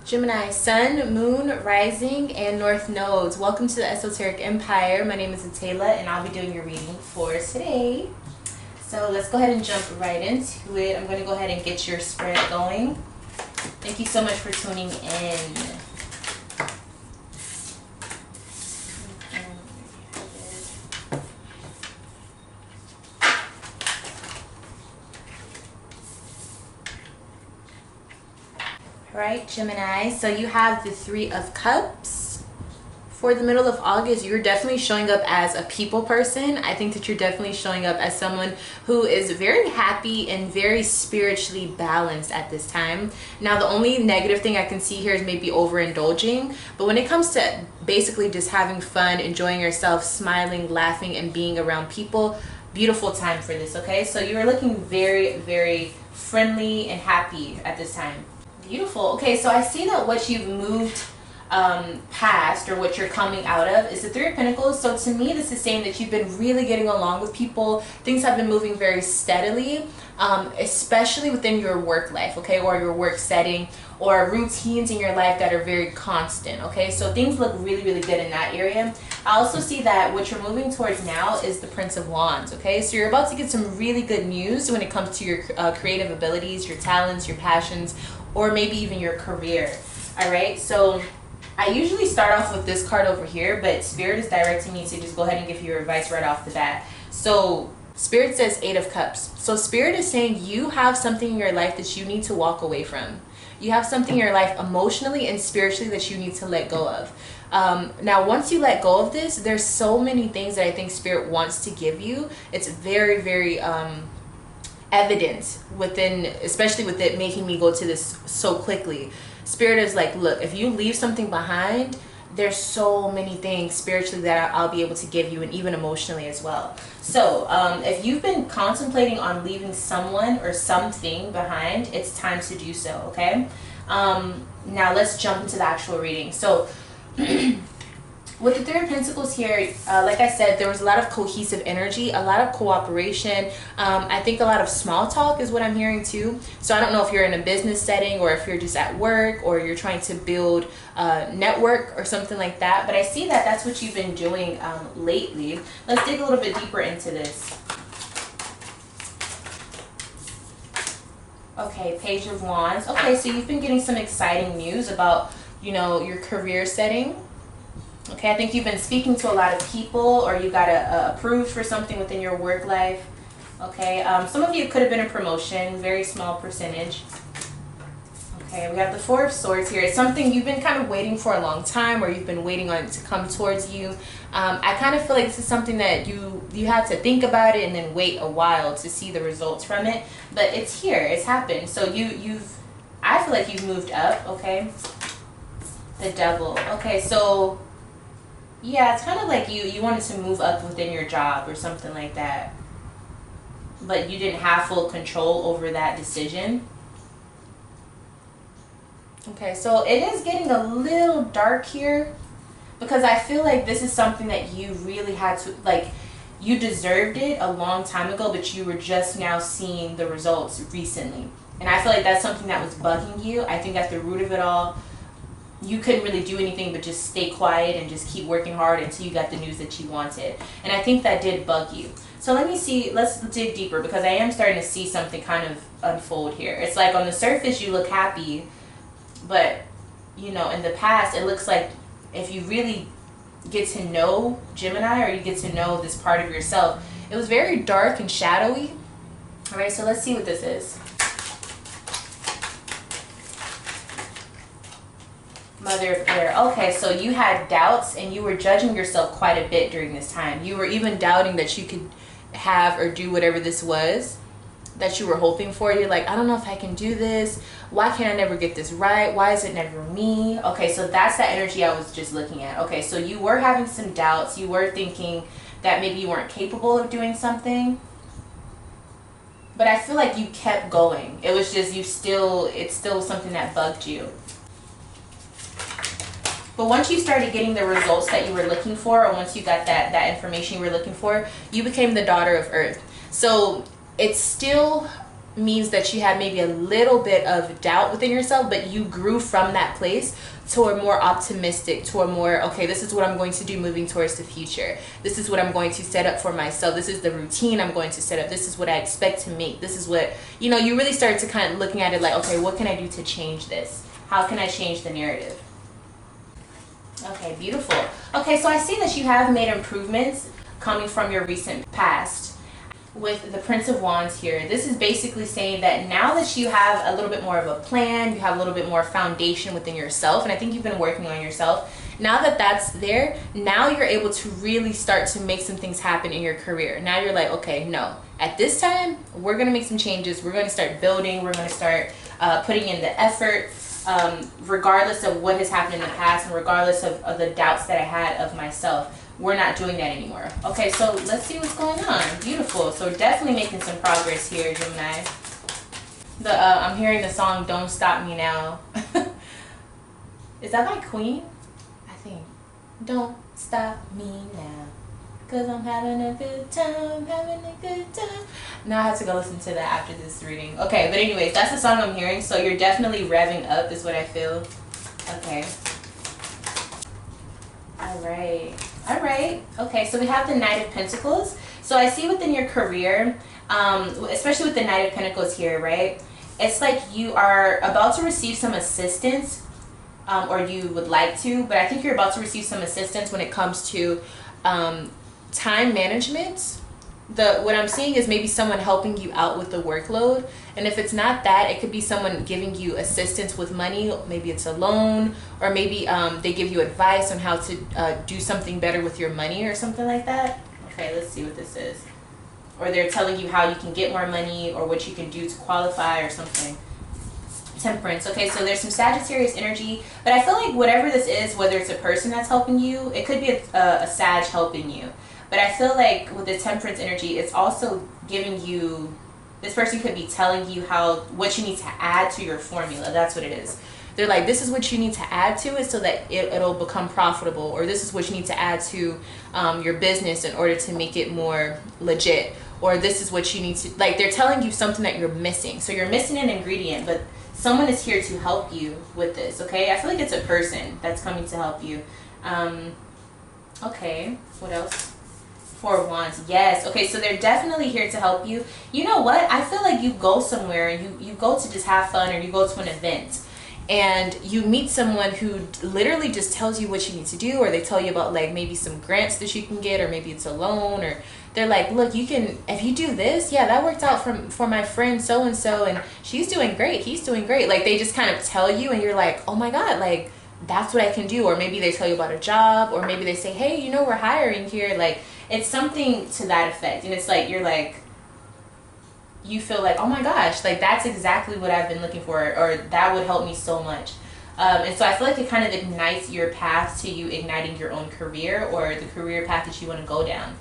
Gemini, Sun, Moon, Rising, and North Nodes. Welcome to the Esoteric Empire. My name is Atayla, and I'll be doing your reading for today. So let's go ahead and jump right into it. I'm going to go ahead and get your spread going. Thank you so much for tuning in. Right, Gemini, so you have the Three of Cups. For the middle of August, you're definitely showing up as a people person. I think that you're definitely showing up as someone who is very happy and very spiritually balanced at this time. Now, the only negative thing I can see here is maybe overindulging. But when it comes to basically just having fun, enjoying yourself, smiling, laughing, and being around people, beautiful time for this, okay? So you're looking very, very friendly and happy at this time. Beautiful. Okay, so I see that what you've moved past, or what you're coming out of, is the Three of Pentacles. So to me, this is saying that you've been really getting along with people. Things have been moving very steadily, especially within your work life, okay, or your work setting, or routines in your life that are very constant, okay? So things look really, really good in that area. I also see that what you're moving towards now is the Prince of Wands, okay? So you're about to get some really good news when it comes to your creative abilities, your talents, your passions, or maybe even your career. All right, so I usually start off with this card over here, but Spirit is directing me to just go ahead and give you your advice right off the bat. So Spirit says Eight of Cups. So Spirit is saying you have something in your life that you need to walk away from. You have something in your life emotionally and spiritually that you need to let go of. Now, once you let go of this, there's so many things that I think Spirit wants to give you. It's very, very evident within, especially with it making me go to this so quickly. Spirit is like, look, if you leave something behind, there's so many things spiritually that I'll be able to give you, and even emotionally as well. So if you've been contemplating on leaving someone or something behind, it's time to do so, okay? Now let's jump into the actual reading. So with the Three of Pentacles here, like I said, there was a lot of cohesive energy, a lot of cooperation. I think a lot of small talk is what I'm hearing too. So I don't know if you're in a business setting, or if you're just at work, or you're trying to build a network or something like that. But I see that that's what you've been doing lately. Let's dig a little bit deeper into this. Okay, Page of Wands. Okay, so you've been getting some exciting news about, you know, your career setting. Okay, I think you've been speaking to a lot of people, or you got approved for something within your work life. Okay, some of you could have been a promotion, very small percentage. Okay, we have the Four of Swords here. It's something you've been kind of waiting for a long time, or you've been waiting on it to come towards you. I kind of feel like this is something that you had to think about it and then wait a while to see the results from it. But it's here, it's happened. So I feel like you've moved up, okay? The Devil. Okay, so yeah, it's kind of like you wanted to move up within your job or something like that, but you didn't have full control over that decision. Okay, so it is getting a little dark here, because I feel like this is something that you really had to, like, you deserved it a long time ago, but you were just now seeing the results recently. And I feel like that's something that was bugging you. I think at the root of it all, you couldn't really do anything but just stay quiet and just keep working hard until you got the news that you wanted. And I think that did bug you. So let me see, let's dig deeper, because I am starting to see something kind of unfold here. It's like on the surface you look happy, but you know, in the past it looks like if you really get to know Gemini, or you get to know this part of yourself, it was very dark and shadowy. All right, so let's see what this is. Mother of Air. Okay, so you had doubts and you were judging yourself quite a bit during this time. You were even doubting that you could have or do whatever this was that you were hoping for. You're like, I don't know if I can do this. Why can't I never get this right? Why is it never me? Okay, so that's that energy I was just looking at. Okay, so you were having some doubts. You were thinking that maybe you weren't capable of doing something. But I feel like you kept going. It was just it's still something that bugged you. But once you started getting the results that you were looking for, or once you got that information you were looking for, you became the daughter of Earth. So it's still means that you had maybe a little bit of doubt within yourself, but you grew from that place to a more optimistic, to a more, okay, this is what I'm going to do moving towards the future. This is what I'm going to set up for myself. This is the routine I'm going to set up. This is what I expect to make. This is what, you know, you really start to kind of looking at it like, okay, what can I do to change this? How can I change the narrative? Okay, beautiful. Okay, so I see that you have made improvements coming from your recent past. With the Prince of Wands here, this is basically saying that now that you have a little bit more of a plan, you have a little bit more foundation within yourself, and I think you've been working on yourself. Now that that's there, now you're able to really start to make some things happen in your career. Now you're like, okay, no, at this time, we're going to make some changes. We're going to start building. We're going to start putting in the effort, regardless of what has happened in the past and regardless of the doubts that I had of myself. We're not doing that anymore. Okay, so let's see what's going on. Beautiful. So definitely making some progress here, Gemini. I'm hearing the song Don't Stop Me Now. Is that by Queen? I think. Don't stop me now, 'cause I'm having a good time, having a good time. Now I have to go listen to that after this reading. Okay, but anyways, that's the song I'm hearing. So you're definitely revving up is what I feel. Okay. All right. Okay, so we have the Knight of Pentacles. So I see within your career, especially with the Knight of Pentacles here, right? It's like you are about to receive some assistance, or you would like to, but I think you're about to receive some assistance when it comes to time management. What I'm seeing is maybe someone helping you out with the workload, and if it's not that, it could be someone giving you assistance with money. Maybe it's a loan, or maybe they give you advice on how to do something better with your money or something like that. Okay, let's see what this is. Or they're telling you how you can get more money or what you can do to qualify or something. Temperance. Okay, so there's some Sagittarius energy, but I feel like whatever this is, whether it's a person that's helping you, it could be a Sag helping you. But I feel like with the Temperance energy, it's also giving you, this person could be telling you what you need to add to your formula. That's what it is. They're like, this is what you need to add to it so that it'll become profitable, or this is what you need to add to your business in order to make it more legit, or this is what you need to, like, they're telling you something that you're missing. So you're missing an ingredient, but someone is here to help you with this, okay? I feel like it's a person that's coming to help you. Okay, what else? Four of Wands. Yes. Okay, so they're definitely here to help you. You know what? I feel like you go somewhere and you go to just have fun, or you go to an event and you meet someone who literally just tells you what you need to do, or they tell you about like maybe some grants that you can get, or maybe it's a loan, or they're like, look, you can, if you do this, yeah, that worked out for my friend so and so, and she's doing great, he's doing great. Like they just kind of tell you, and you're like, oh my God, like that's what I can do. Or maybe they tell you about a job, or maybe they say, hey, you know, we're hiring here. Like it's something to that effect. And it's like, you're like, you feel like, oh my gosh, like that's exactly what I've been looking for, or that would help me so much. And so I feel like it kind of ignites your path to you igniting your own career, or the career path that you want to go down.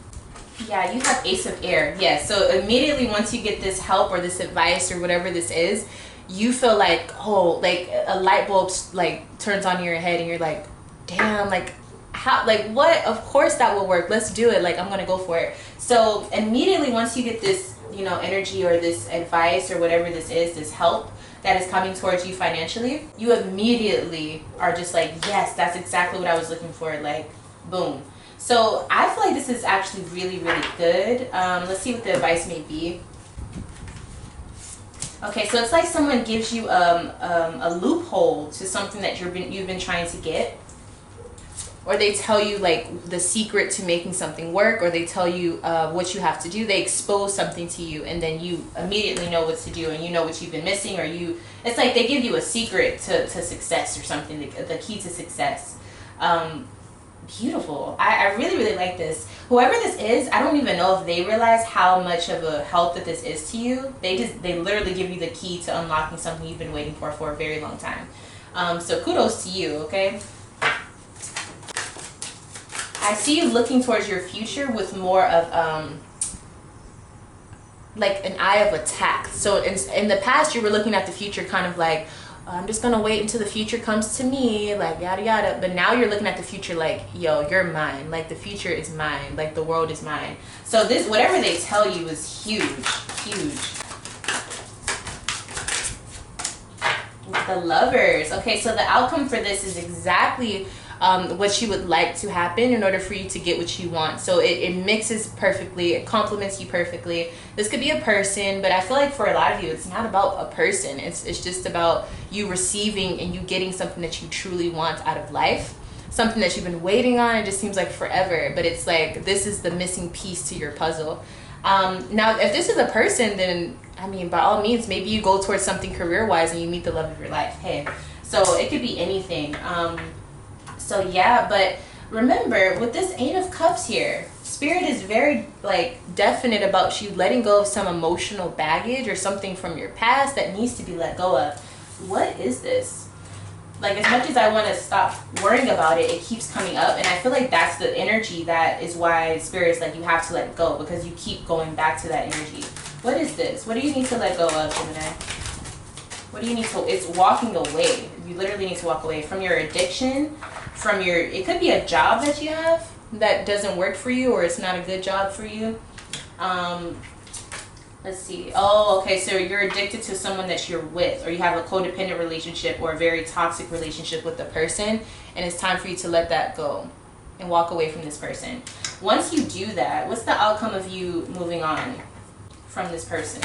Yeah, you have Ace of Air. Yeah, so immediately once you get this help or this advice or whatever this is, you feel like, oh, like a light bulb like turns on in your head, and you're like, damn, like how, like what? Of course that will work. Let's do it. Like I'm gonna go for it. So immediately once you get this, you know, energy or this advice or whatever this is, this help that is coming towards you financially, you immediately are just like, yes, that's exactly what I was looking for. Like boom. So I feel like this is actually really, really good. Let's see what the advice may be. Okay, so it's like someone gives you a loophole to something that you've been trying to get, or they tell you like the secret to making something work, or they tell you what you have to do. They expose something to you, and then you immediately know what to do, and you know what you've been missing, or it's like they give you a secret to success or something, the key to success. Beautiful. I really, really like this. Whoever this is, I don't even know if they realize how much of a help that this is to you. They literally give you the key to unlocking something you've been waiting for a very long time. So kudos to you, okay? I see you looking towards your future with more of like an eye of attack. So in the past, you were looking at the future kind of like, I'm just gonna wait until the future comes to me, like yada yada. But now you're looking at the future like, yo, you're mine. Like the future is mine. Like the world is mine. So this, whatever they tell you, is huge, huge. the Lovers. Okay, so the outcome for this is exactly what you would like to happen in order for you to get what you want. So it mixes perfectly, it complements you perfectly. This could be a person, but I feel like for a lot of you, it's not about a person. It's just about you receiving and you getting something that you truly want out of life. Something that you've been waiting on. It just seems like forever, but it's like this is the missing piece to your puzzle. Now, if this is a person, then I mean, by all means, maybe you go towards something career-wise and you meet the love of your life. Hey, so it could be anything. So yeah, but remember with this 8 of Cups here, Spirit is very like definite about you letting go of some emotional baggage or something from your past that needs to be let go of. What is this? Like, as much as I want to stop worrying about it, it keeps coming up, and I feel like that's the energy that is why Spirit is like you have to let it go, because you keep going back to that energy. What is this? What do you need to let go of, Gemini? What do you need to? It's walking away. You literally need to walk away from your addiction, from your, it could be a job that you have that doesn't work for you, or it's not a good job for you. Let's see. Oh, okay, so you're addicted to someone that you're with, or you have a codependent relationship or a very toxic relationship with the person, and it's time for you to let that go and walk away from this person. Once you do that, what's the outcome of you moving on from this person?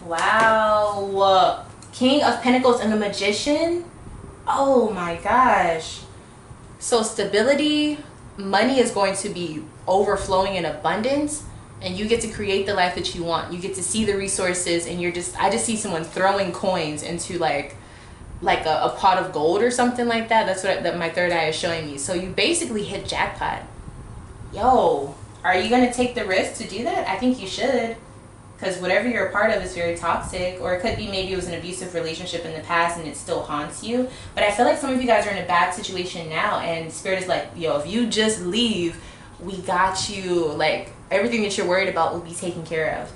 Wow. King of Pentacles and the Magician. Oh my gosh. So stability, money is going to be overflowing in abundance, and you get to create the life that you want. You get to see the resources, and I just see someone throwing coins into like a pot of gold or something like that. That's what that my third eye is showing me. So you basically hit jackpot. Yo, are you going to take the risk to do that? I think you should. Because whatever you're a part of is very toxic, or it could be maybe it was an abusive relationship in the past and it still haunts you. But I feel like some of you guys are in a bad situation now, and Spirit is like, yo, if you just leave, we got you. Like, everything that you're worried about will be taken care of.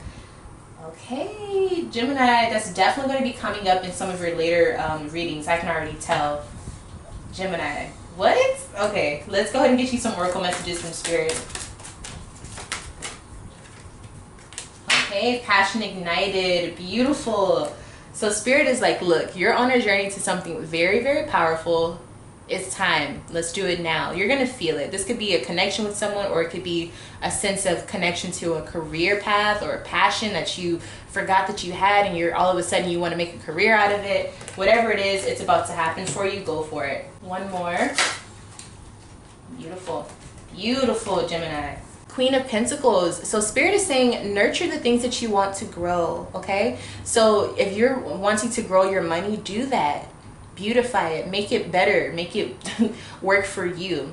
Okay, Gemini, that's definitely going to be coming up in some of your later readings. I can already tell. Gemini, what? Okay, let's go ahead and get you some oracle messages from Spirit. Okay, passion ignited, beautiful. So Spirit is like, look, you're on a journey to something very, very powerful. It's time. Let's do it now. You're going to feel it. This could be a connection with someone, or it could be a sense of connection to a career path or a passion that you forgot that you had, and you're all of a sudden you want to make a career out of it. Whatever it is, it's about to happen for you. Go for it. One more. Beautiful. Beautiful, Gemini. Queen of Pentacles. So Spirit is saying nurture the things that you want to grow. Okay, so if you're wanting to grow your money, do that. Beautify it, make it better, make it work for you.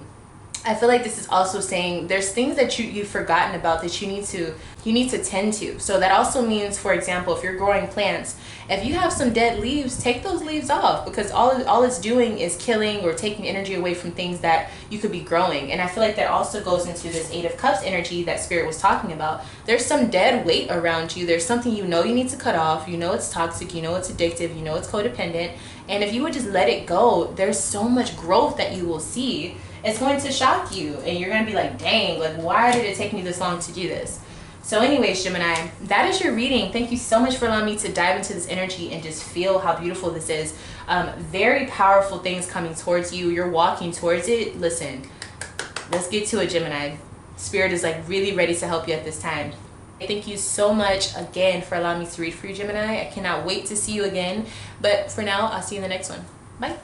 I feel like this is also saying there's things that you've forgotten about that you need to tend to. So that also means, for example, if you're growing plants, if you have some dead leaves, take those leaves off, because all it's doing is killing or taking energy away from things that you could be growing. And I feel like that also goes into this 8 of Cups energy that Spirit was talking about. There's some dead weight around you. There's something you need to cut off. You know it's toxic, you know it's addictive, you know it's codependent. And if you would just let it go, there's so much growth that you will see. It's going to shock you, and you're going to be like, dang, like, why did it take me this long to do this? So anyways, Gemini, that is your reading. Thank you so much for allowing me to dive into this energy and just feel how beautiful this is. Very powerful things coming towards you. You're walking towards it. Listen, let's get to it, Gemini. Spirit is like really ready to help you at this time. Thank you so much again for allowing me to read for you, Gemini. I cannot wait to see you again. But for now, I'll see you in the next one. Bye.